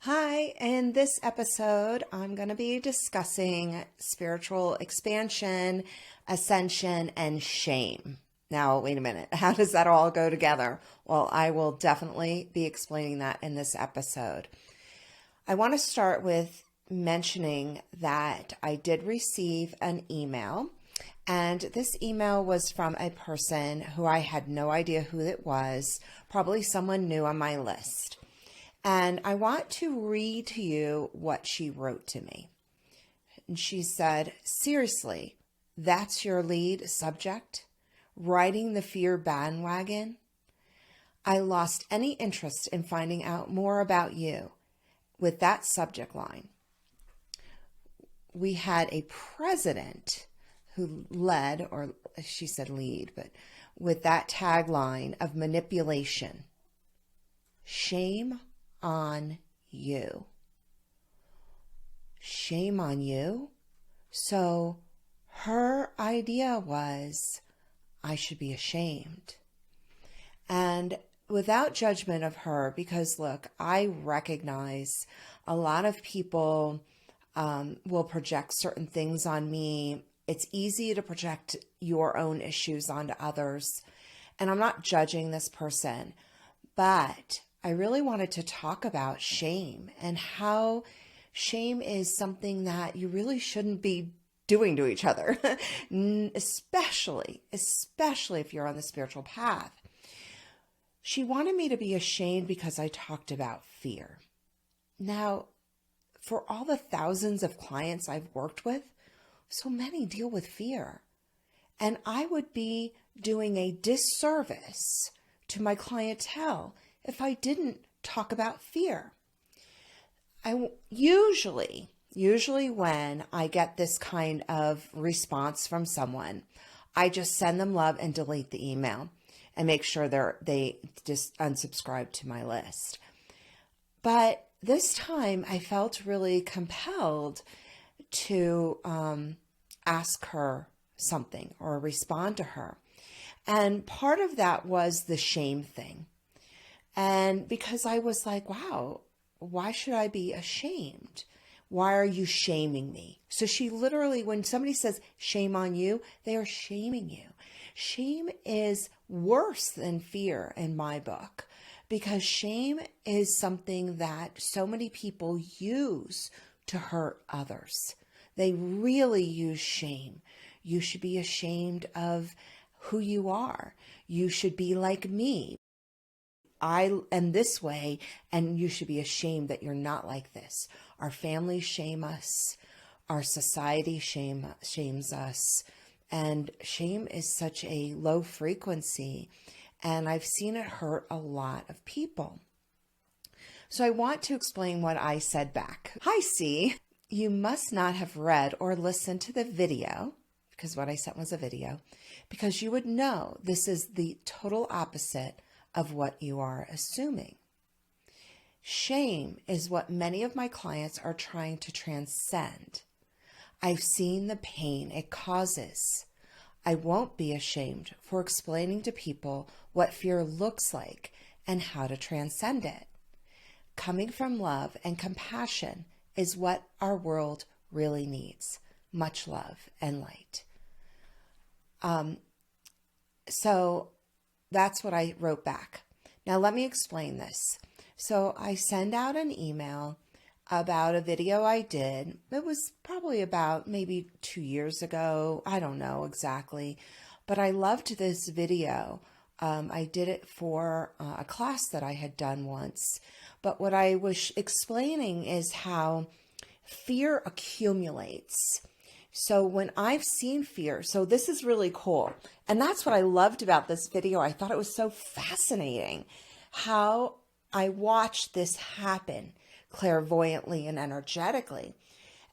Hi, in this episode, I'm going to be discussing spiritual expansion, ascension, and shame. Now, wait a minute. How does that all go together? Well, I will definitely be explaining that in this episode. I want to start with mentioning that I did receive an email, and this email was from a person who I had no idea who it was, probably someone new on my list. And I want to read to you what she wrote to me. And she said, seriously, that's your lead subject? Riding the fear bandwagon? I lost any interest in finding out more about you with that subject line. We had a president who led, or she said lead, but with that tagline of manipulation. Shame on you. Shame on you? So her idea was I should be ashamed. And without judgment of her, because look, I recognize a lot of people will project certain things on me. It's easy to project your own issues onto others. And I'm not judging this person, but I really wanted to talk about shame and how shame is something that you really shouldn't be doing to each other, especially if you're on the spiritual path. She wanted me to be ashamed because I talked about fear. Now, for all the thousands of clients I've worked with, so many deal with fear. And I would be doing a disservice to my clientele if I didn't talk about fear. I usually when I get this kind of response from someone, I just send them love and delete the email and make sure they just unsubscribe to my list. But this time I felt really compelled to ask her something or respond to her. And part of that was the shame thing. And because I was like, wow, why should I be ashamed? Why are you shaming me? So she literally, when somebody says shame on you, they are shaming you. Shame is worse than fear in my book, because shame is something that so many people use to hurt others. They really use shame. You should be ashamed of who you are. You should be like me. I am this way, and you should be ashamed that you're not like this. Our families shame us. Our society shames us. And shame is such a low frequency, and I've seen it hurt a lot of people. So I want to explain what I said back. Hi, C. You must not have read or listened to the video, because what I sent was a video, because you would know this is the total opposite of what you are assuming. Shame is what many of my clients are trying to transcend. I've seen the pain it causes. I won't be ashamed for explaining to people what fear looks like and how to transcend it. Coming from love and compassion is what our world really needs. Much love and light. So that's what I wrote back. Now let me explain this. So I send out an email about a video I did. It was probably about maybe 2 years ago. I don't know exactly, but I loved this video. I did it for a class that I had done once. But what I was explaining is how fear accumulates. So when I've seen fear, so this is really cool. And that's what I loved about this video. I thought it was so fascinating how I watched this happen clairvoyantly and energetically.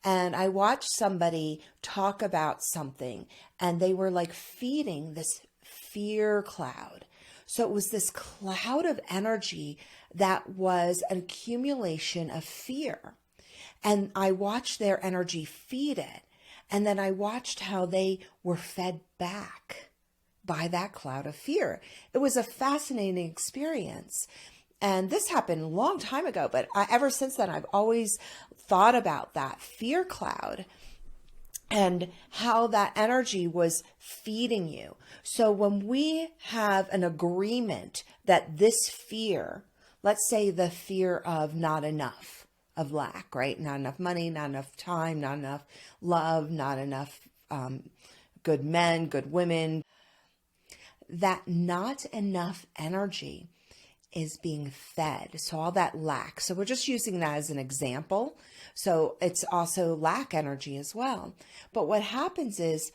And I watched somebody talk about something, and they were like feeding this fear cloud. So it was this cloud of energy that was an accumulation of fear. And I watched their energy feed it. And then I watched how they were fed back by that cloud of fear. It was a fascinating experience. And this happened a long time ago, but ever since then, I've always thought about that fear cloud and how that energy was feeding you. So when we have an agreement that this fear, let's say the fear of not enough, of lack, right? Not enough money, not enough time, not enough love, not enough good men, good women, that not enough energy is being fed. So all that lack. So we're just using that as an example. So it's also lack energy as well. But what happens is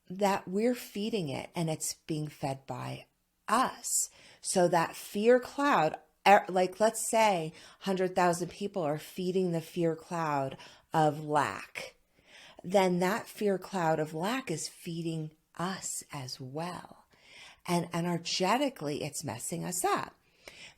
that we're feeding it and it's being fed by us. So that fear cloud, like let's say 100,000 people are feeding the fear cloud of lack, then that fear cloud of lack is feeding us as well. And energetically, it's messing us up.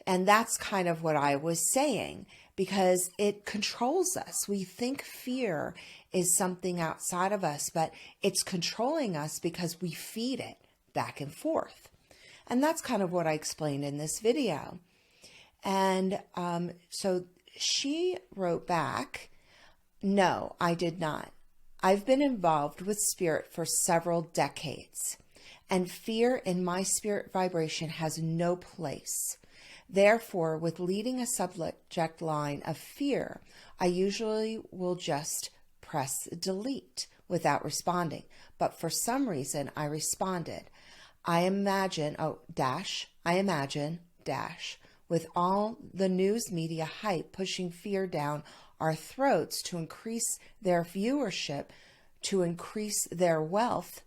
And that's kind of what I was saying, because it controls us. We think fear is something outside of us, but it's controlling us because we feed it back and forth. And that's kind of what I explained in this video. And so she wrote back, no, I did not. I've been involved with spirit for several decades, and fear in my spirit vibration has no place. Therefore, with leading a subject line of fear, I usually will just press delete without responding. But for some reason, I responded. I imagine, with all the news media hype pushing fear down our throats to increase their viewership, to increase their wealth,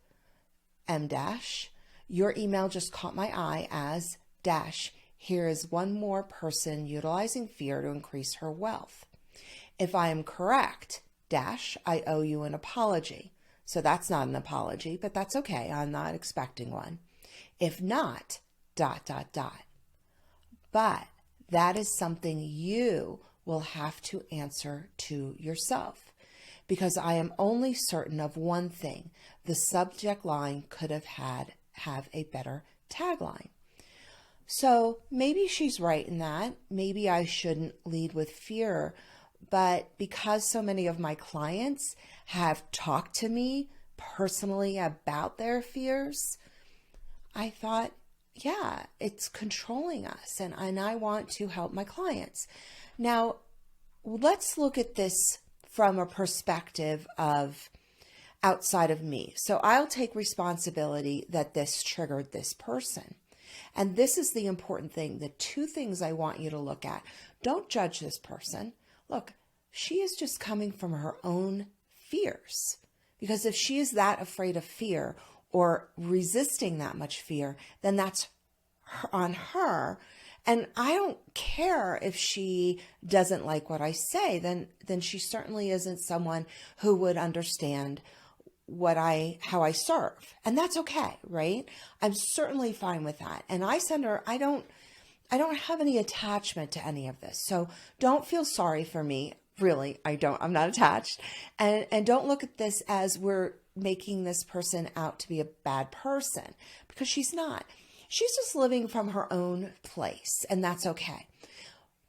your email just caught my eye as here is one more person utilizing fear to increase her wealth. If I am correct, I owe you an apology. So that's not an apology, but that's okay. I'm not expecting one. If not, But that is something you will have to answer to yourself, because I am only certain of one thing. The subject line could have a better tagline. So maybe she's right in that. Maybe I shouldn't lead with fear, but because so many of my clients have talked to me personally about their fears, I thought, yeah, it's controlling us, and I want to help my clients. Now, let's look at this from a perspective of outside of me. So I'll take responsibility that this triggered this person. And this is the important thing. The two things I want you to look at. Don't judge this person. Look, she is just coming from her own fears. Because if she is that afraid of fear or resisting that much fear, then that's on her. And I don't care if she doesn't like what I say, then she certainly isn't someone who would understand how I serve. And that's okay, right? I'm certainly fine with that. And I send her, I don't have any attachment to any of this. So don't feel sorry for me. Really, I'm not attached. And don't look at this as we're making this person out to be a bad person, because she's not. She's just living from her own place, and that's okay.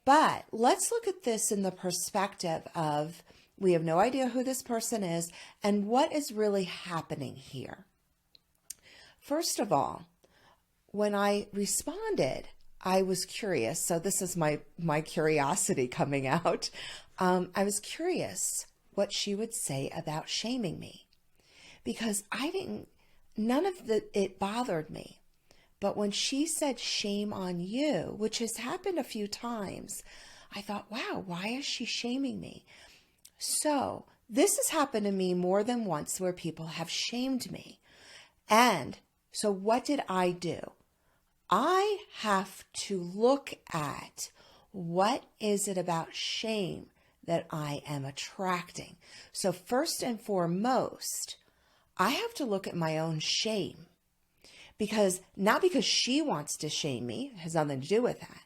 But let's look at this in the perspective of, we have no idea who this person is and what is really happening here. First of all, when I responded, I was curious. So this is my curiosity coming out. I was curious what she would say about shaming me, because none of it bothered me. But when she said shame on you, which has happened a few times, I thought, wow, why is she shaming me? So this has happened to me more than once, where people have shamed me. And so what did I do? I have to look at, what is it about shame that I am attracting? So first and foremost, I have to look at my own shame. Because not because she wants to shame me, it has nothing to do with that.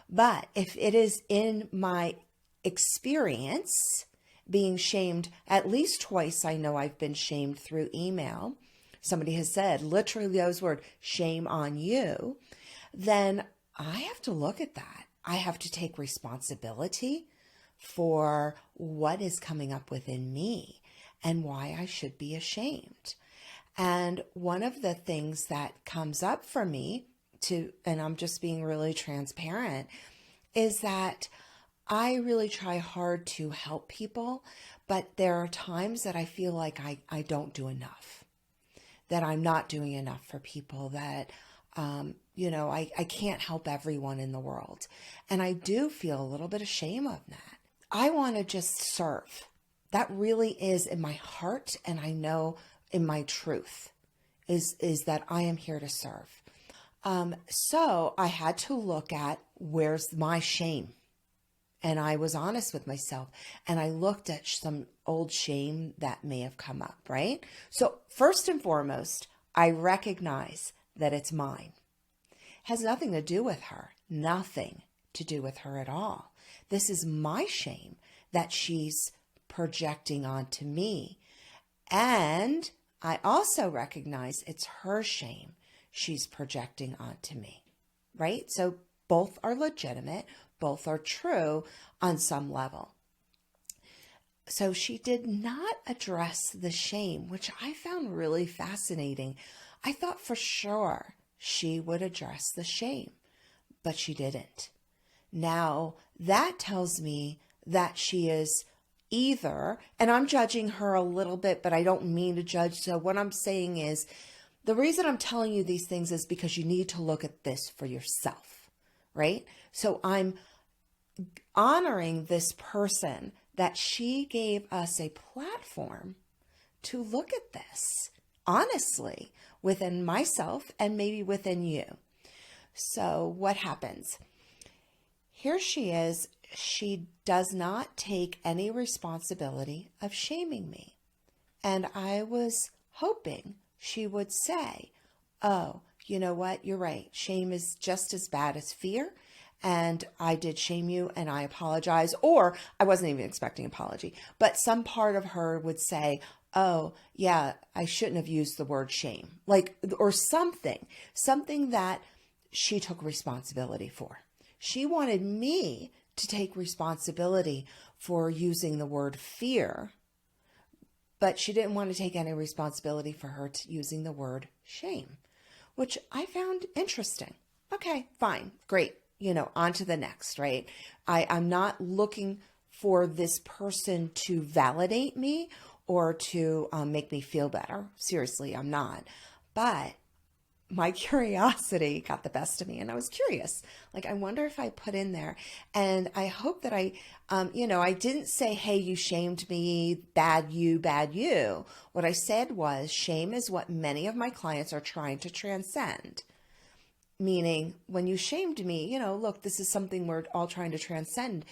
But if it is in my experience being shamed, at least twice I know I've been shamed through email. Somebody has said literally those words, shame on you. Then I have to look at that I have to take responsibility for what is coming up within me and why I should be ashamed. And one of the things that comes up for me and I'm just being really transparent, is that I really try hard to help people, but there are times that I feel like I don't do enough, that I'm not doing enough for people, that, I can't help everyone in the world. And I do feel a little bit of shame of that. I want to just serve. That really is in my heart, and I know in my truth is that I am here to serve. So I had to look at where's my shame. And I was honest with myself, and I looked at some old shame that may have come up, right? So first and foremost, I recognize that it's mine. It has nothing to do with her, nothing to do with her at all. This is my shame that she's projecting onto me. And I also recognize it's her shame she's projecting onto me, right? So both are legitimate, both are true on some level. So she did not address the shame, which I found really fascinating. I thought for sure she would address the shame, but she didn't. Now, that tells me that she is either, and I'm judging her a little bit, but I don't mean to judge. So what I'm saying is, the reason I'm telling you these things is because you need to look at this for yourself, right? So I'm honoring this person that she gave us a platform to look at this honestly within myself and maybe within you. So what happens? Here she is. She does not take any responsibility of shaming me. And I was hoping she would say, oh, you know what? You're right. Shame is just as bad as fear. And I did shame you and I apologize. Or I wasn't even expecting an apology, but some part of her would say, oh yeah, I shouldn't have used the word shame, or something that she took responsibility for. She wanted me to take responsibility for using the word fear, but she didn't want to take any responsibility for her using the word shame, which I found interesting. Okay, fine, great. On to the next, right? I'm not looking for this person to validate me or to make me feel better. Seriously, I'm not. But my curiosity got the best of me, and I was curious. I wonder if I put in there, and I hope that I didn't say, hey, you shamed me, bad you, bad you. What I said was, shame is what many of my clients are trying to transcend. Meaning, when you shamed me, look, this is something we're all trying to transcend.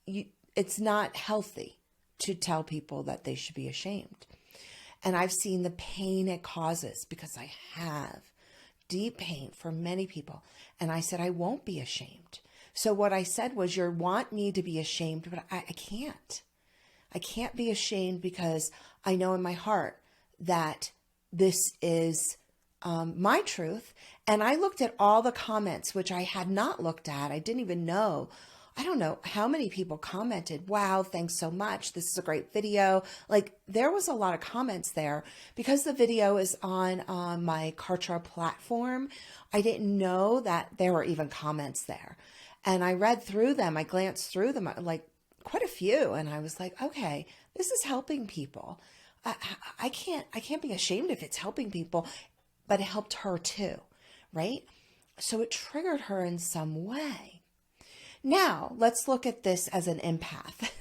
It's not healthy to tell people that they should be ashamed. And I've seen the pain it causes, because I have deep pain for many people. And I said, I won't be ashamed. So what I said was, you want me to be ashamed, but I can't. I can't be ashamed, because I know in my heart that this is my truth. And I looked at all the comments, which I had not looked at. I didn't even know. I don't know how many people commented, wow, thanks so much. This is a great video. There was a lot of comments there. Because the video is on my Kartra platform, I didn't know that there were even comments there. And I read through them. I glanced through them, quite a few. And I was like, okay, this is helping people. I can't be ashamed if it's helping people, but it helped her too, right? So it triggered her in some way. Now, let's look at this as an empath.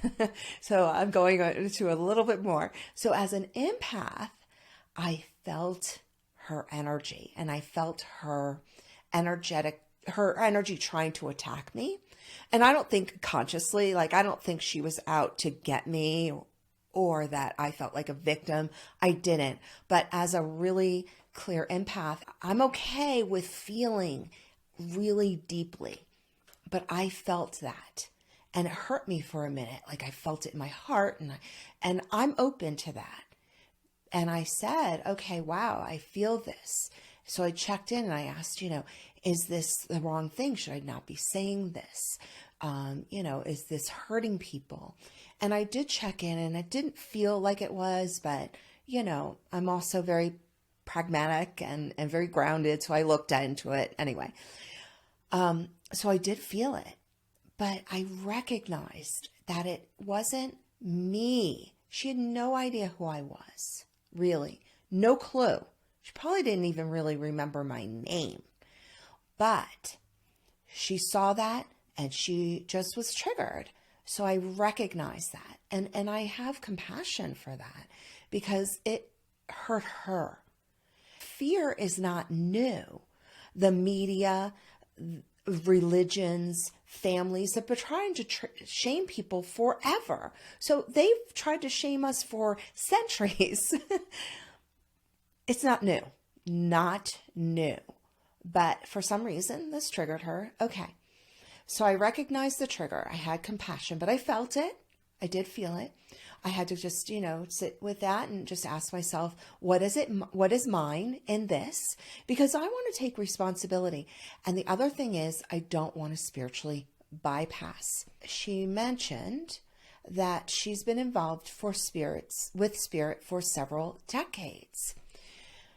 So I'm going into a little bit more. So as an empath, I felt her energy, and I felt her energy trying to attack me. And I don't think consciously, I don't think she was out to get me or that I felt like a victim. I didn't. But as a really clear empath, I'm okay with feeling really deeply. But I felt that, and it hurt me for a minute. I felt it in my heart, and I'm open to that. And I said, okay, wow, I feel this. So I checked in and I asked, is this the wrong thing? Should I not be saying this? Is this hurting people? And I did check in and it didn't feel like it was, but, I'm also very pragmatic and very grounded. So I looked into it anyway. So I did feel it, but I recognized that it wasn't me. She had no idea who I was, really. No clue. She probably didn't even really remember my name. But she saw that and she just was triggered. So I recognize that. And I have compassion for that because it hurt her. Fear is not new. The media, religions, families have been trying to shame people forever. So they've tried to shame us for centuries. It's not new. Not new. But for some reason, this triggered her. Okay. So I recognized the trigger. I had compassion, but I felt it. I did feel it. I had to just, sit with that and just ask myself, what is it? What is mine in this? Because I want to take responsibility. And the other thing is, I don't want to spiritually bypass. She mentioned that she's been involved with spirit for several decades.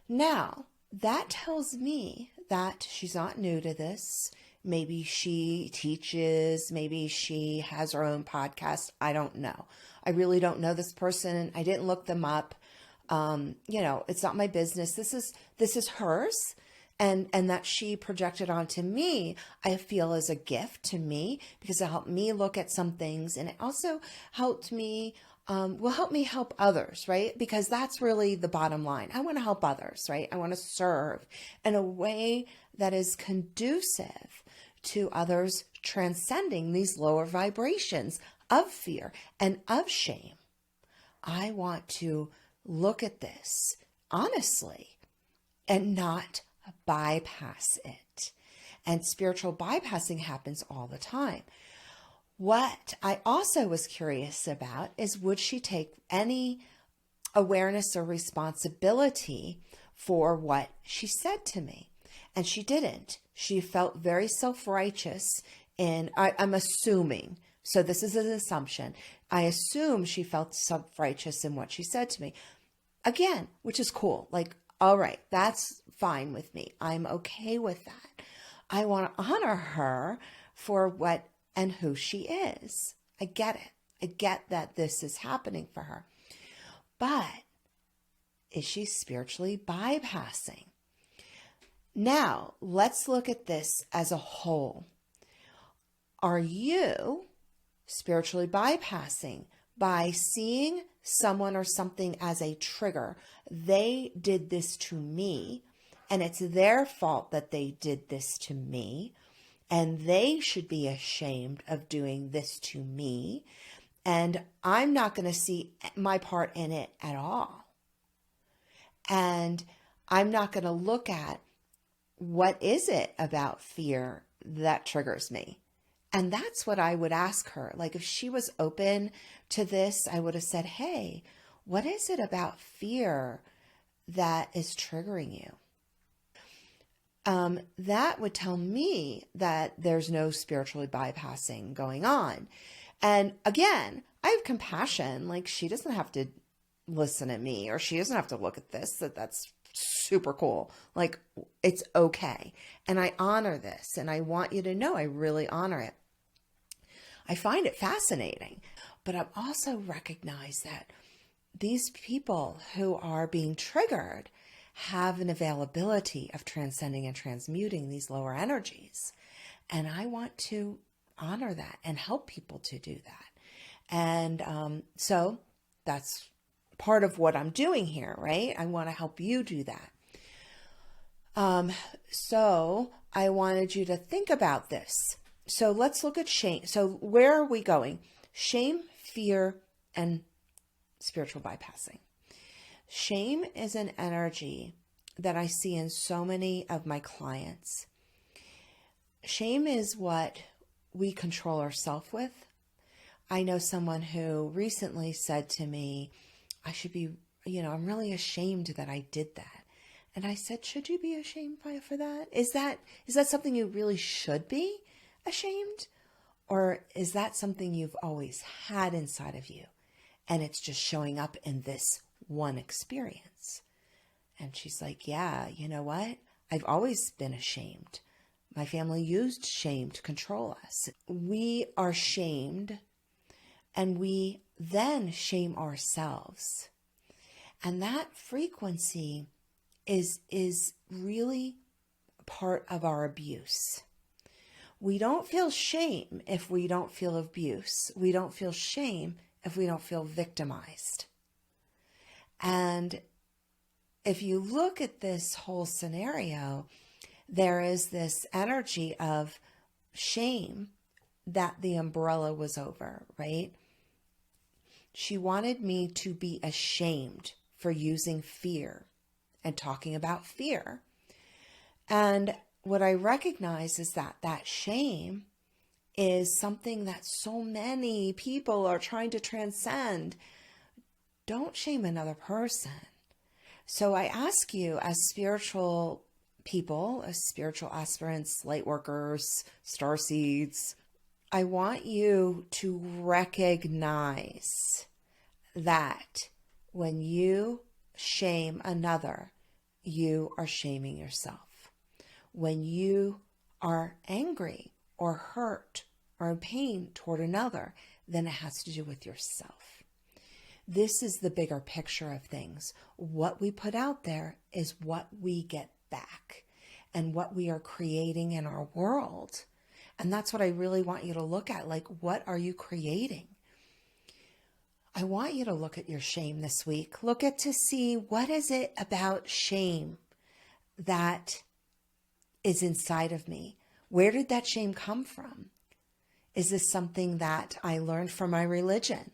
Now, that tells me that she's not new to this. Maybe she teaches, maybe she has her own podcast. I don't know. I really don't know this person. I didn't look them up. It's not my business. This is hers. And that she projected onto me, I feel is a gift to me because it helped me look at some things. And it also helped me, will help me help others, right? Because that's really the bottom line. I want to help others, right? I want to serve in a way that is conducive to others transcending these lower vibrations of fear and of shame. I want to look at this honestly and not bypass it. And spiritual bypassing happens all the time. What I also was curious about is, would she take any awareness or responsibility for what she said to me? And she didn't. She felt very self-righteous I'm assuming, so this is an assumption. I assume she felt self-righteous in what she said to me. Again, which is cool. Like, all right, that's fine with me. I'm okay with that. I want to honor her for what and who she is. I get it. I get that this is happening for her. But is she spiritually bypassing? Now, let's look at this as a whole. Are you spiritually bypassing by seeing someone or something as a trigger? They did this to me, and it's their fault that they did this to me, and they should be ashamed of doing this to me, and I'm not going to see my part in it at all. And I'm not going to look at what is it about fear that triggers me. And that's what I would ask her. Like, if she was open to this, I would have said, hey, what is it about fear that is triggering you? That would tell me that there's no spiritually bypassing going on. And again, I have compassion. Like, she doesn't have to listen at me, or she doesn't have to look at this. That's super cool. Like, it's okay. And I honor this. And I want you to know I really honor it. I find it fascinating. But I also recognize that these people who are being triggered have an availability of transcending and transmuting these lower energies. And I want to honor that and help people to do that. And so that's part of what I'm doing here, right? I want to help you do that. So I wanted you to think about this. So let's look at shame. So where are we going? Shame, fear, and spiritual bypassing. Shame is an energy that I see in so many of my clients. Shame is what we control ourselves with. I know someone who recently said to me, I should be, I'm really ashamed that I did that. And I said, should you be ashamed for that? Is that something you really should be ashamed? Or is that something you've always had inside of you? And it's just showing up in this one experience. And she's like, yeah, you know what? I've always been ashamed. My family used shame to control us. We are shamed, and we then shame ourselves. And that frequency is really part of our abuse. We don't feel shame if we don't feel abuse. We don't feel shame if we don't feel victimized. And if you look at this whole scenario, there is this energy of shame that the umbrella was over, right? She wanted me to be ashamed for using fear and talking about fear. And what I recognize is that shame is something that so many people are trying to transcend. Don't shame another person. So I ask you, as spiritual people, as spiritual aspirants, light workers, starseeds, I want you to recognize that when you shame another, you are shaming yourself. When you are angry or hurt or in pain toward another, then it has to do with yourself. This is the bigger picture of things. What we put out there is what we get back and what we are creating in our world. And that's what I really want you to look at. Like, what are you creating? I want you to look at your shame this week. Look at to see what is it about shame that is inside of me. Where did that shame come from? Is this something that I learned from my religion?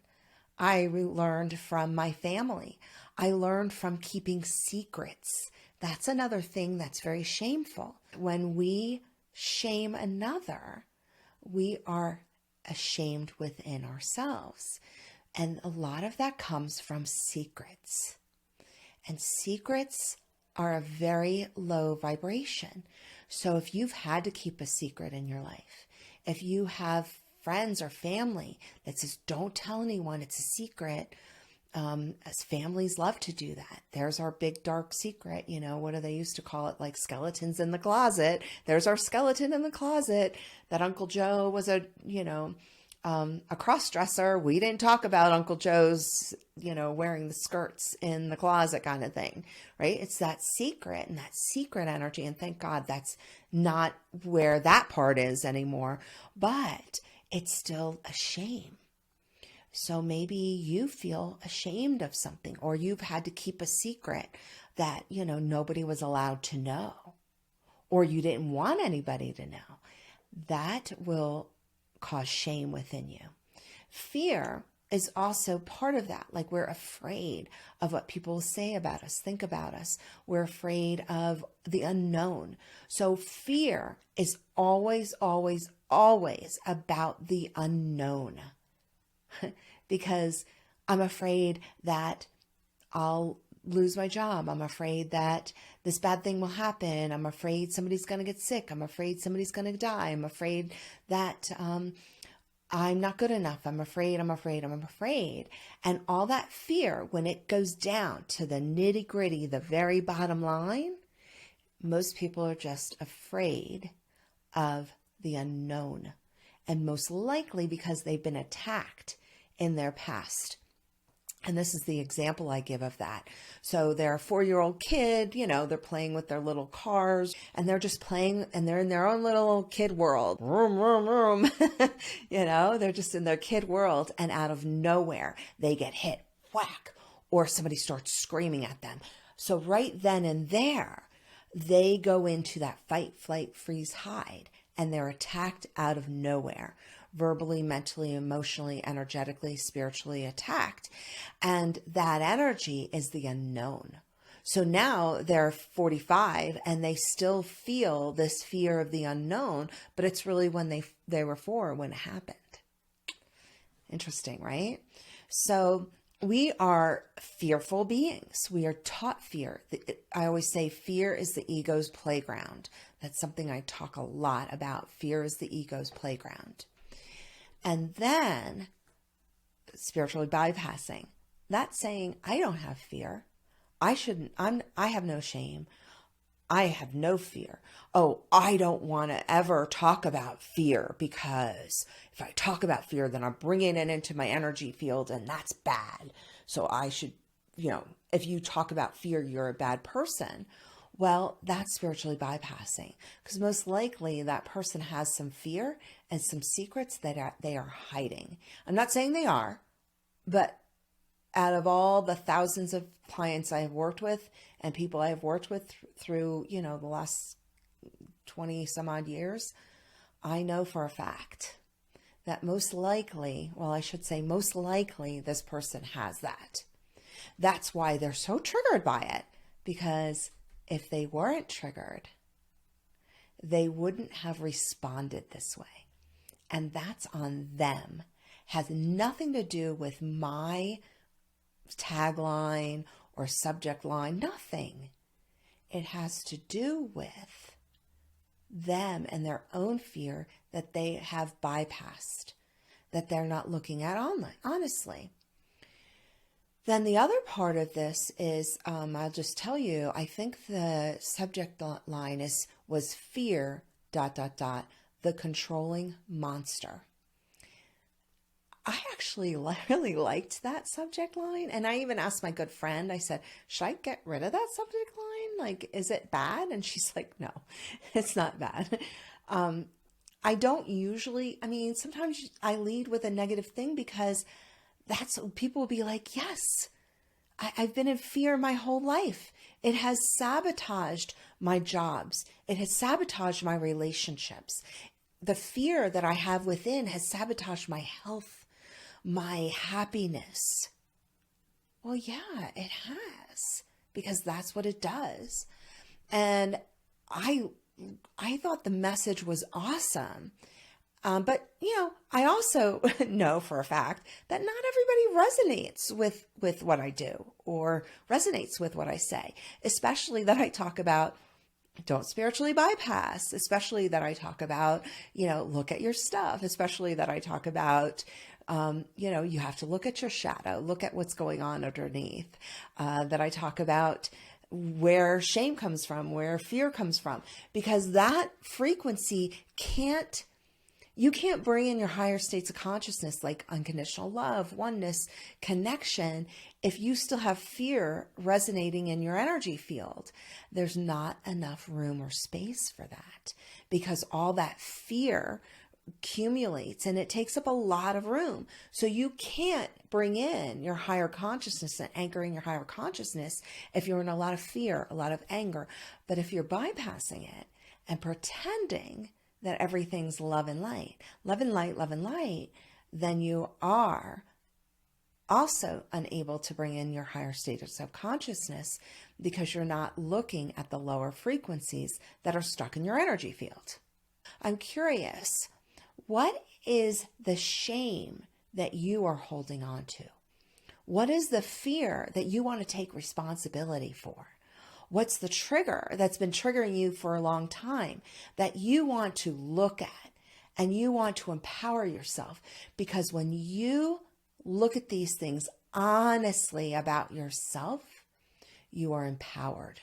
I learned from my family. I learned from keeping secrets. That's another thing that's very shameful. When we shame another, we are ashamed within ourselves. And a lot of that comes from secrets. And secrets are a very low vibration. So if you've had to keep a secret in your life, if you have friends or family that says, don't tell anyone, it's a secret, as families love to do that. There's our big dark secret. You know, what do they used to call it? Like skeletons in the closet. There's our skeleton in the closet. That Uncle Joe was a cross-dresser. We didn't talk about Uncle Joe's, wearing the skirts in the closet kind of thing, right? It's that secret and that secret energy. And thank God that's not where that part is anymore, but it's still a shame. So maybe you feel ashamed of something, or you've had to keep a secret that, nobody was allowed to know, or you didn't want anybody to know. That will cause shame within you. Fear is also part of that. Like, we're afraid of what people say about us, think about us. We're afraid of the unknown. So fear is always, always, always about the unknown. Because I'm afraid that I'll lose my job. I'm afraid that this bad thing will happen. I'm afraid somebody's going to get sick. I'm afraid somebody's going to die. I'm afraid that I'm not good enough. I'm afraid. And all that fear, when it goes down to the nitty gritty, the very bottom line, most people are just afraid of the unknown. And most likely because they've been attacked in their past. And this is the example I give of that. So they're a 4-year-old kid, they're playing with their little cars, and they're just playing, and they're in their own little kid world. Vroom, vroom, vroom. They're just in their kid world, and out of nowhere, they get hit, whack, or somebody starts screaming at them. So right then and there, they go into that fight, flight, freeze, hide, and they're attacked out of nowhere. Verbally, mentally, emotionally, energetically, spiritually attacked. And that energy is the unknown. So now they're 45 and they still feel this fear of the unknown, but it's really when they were 4 when it happened. Interesting, right? So We are fearful beings. We are taught fear. I always say fear is the ego's playground. That's something I talk a lot about. Fear is the ego's playground. And then spiritually bypassing. That's saying, I don't have fear. I have no shame. I have no fear. Oh, I don't want to ever talk about fear because if I talk about fear, then I'm bringing it into my energy field and that's bad. So I should, if you talk about fear, you're a bad person. Well, that's spiritually bypassing because most likely that person has some fear and some secrets that they are hiding. I'm not saying they are, but out of all the thousands of clients I have worked with and people I have worked with through, the last 20 some odd years, I know for a fact that most likely this person has that. That's why they're so triggered by it, because if they weren't triggered, they wouldn't have responded this way. And that's on them. Has nothing to do with my tagline or subject line, nothing. It has to do with them and their own fear that they have bypassed, that they're not looking at online, honestly. Then the other part of this is, I'll just tell you, I think the subject line was fear, ... the controlling monster. I actually really liked that subject line. And I even asked my good friend, I said, should I get rid of that subject line? Like, is it bad? And she's like, no, it's not bad. I don't usually, sometimes I lead with a negative thing because that's people will be like, yes, I've been in fear my whole life. It has sabotaged my jobs. It has sabotaged my relationships. The fear that I have within has sabotaged my health, my happiness. Well, yeah, it has, because that's what it does. And I thought the message was awesome. But, I also know for a fact that not everybody resonates with what I do or resonates with what I say, especially that I talk about don't spiritually bypass, especially that I talk about, look at your stuff, especially that I talk about, you have to look at your shadow, look at what's going on underneath, that I talk about where shame comes from, where fear comes from, because that frequency you can't bring in your higher states of consciousness like unconditional love, oneness, connection, if you still have fear resonating in your energy field. There's not enough room or space for that because all that fear accumulates and it takes up a lot of room. So you can't bring in your higher consciousness and anchoring your higher consciousness if you're in a lot of fear, a lot of anger. But if you're bypassing it and pretending that everything's love and light, then you are also unable to bring in your higher state of subconsciousness because you're not looking at the lower frequencies that are stuck in your energy field. I'm curious, what is the shame that you are holding on to? What is the fear that you want to take responsibility for? What's the trigger that's been triggering you for a long time that you want to look at and you want to empower yourself? Because when you look at these things honestly about yourself, you are empowered.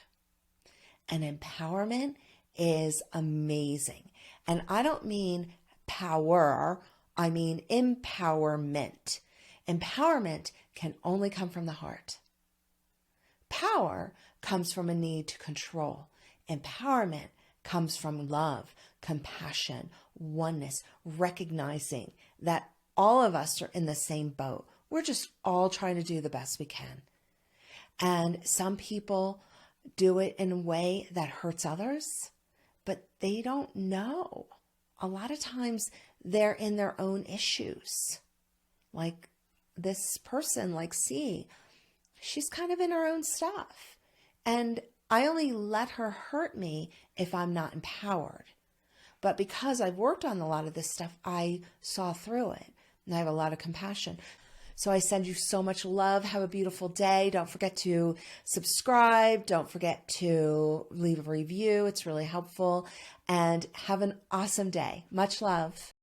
And empowerment is amazing. And I don't mean power, I mean empowerment. Empowerment can only come from the heart. Power comes from a need to control. Empowerment comes from love, compassion, oneness, recognizing that all of us are in the same boat. We're just all trying to do the best we can. And some people do it in a way that hurts others, but they don't know. A lot of times they're in their own issues. Like this person, like C, she's kind of in her own stuff. And I only let her hurt me if I'm not empowered. But because I've worked on a lot of this stuff, I saw through it. And I have a lot of compassion. So I send you so much love. Have a beautiful day. Don't forget to subscribe. Don't forget to leave a review. It's really helpful. And have an awesome day. Much love.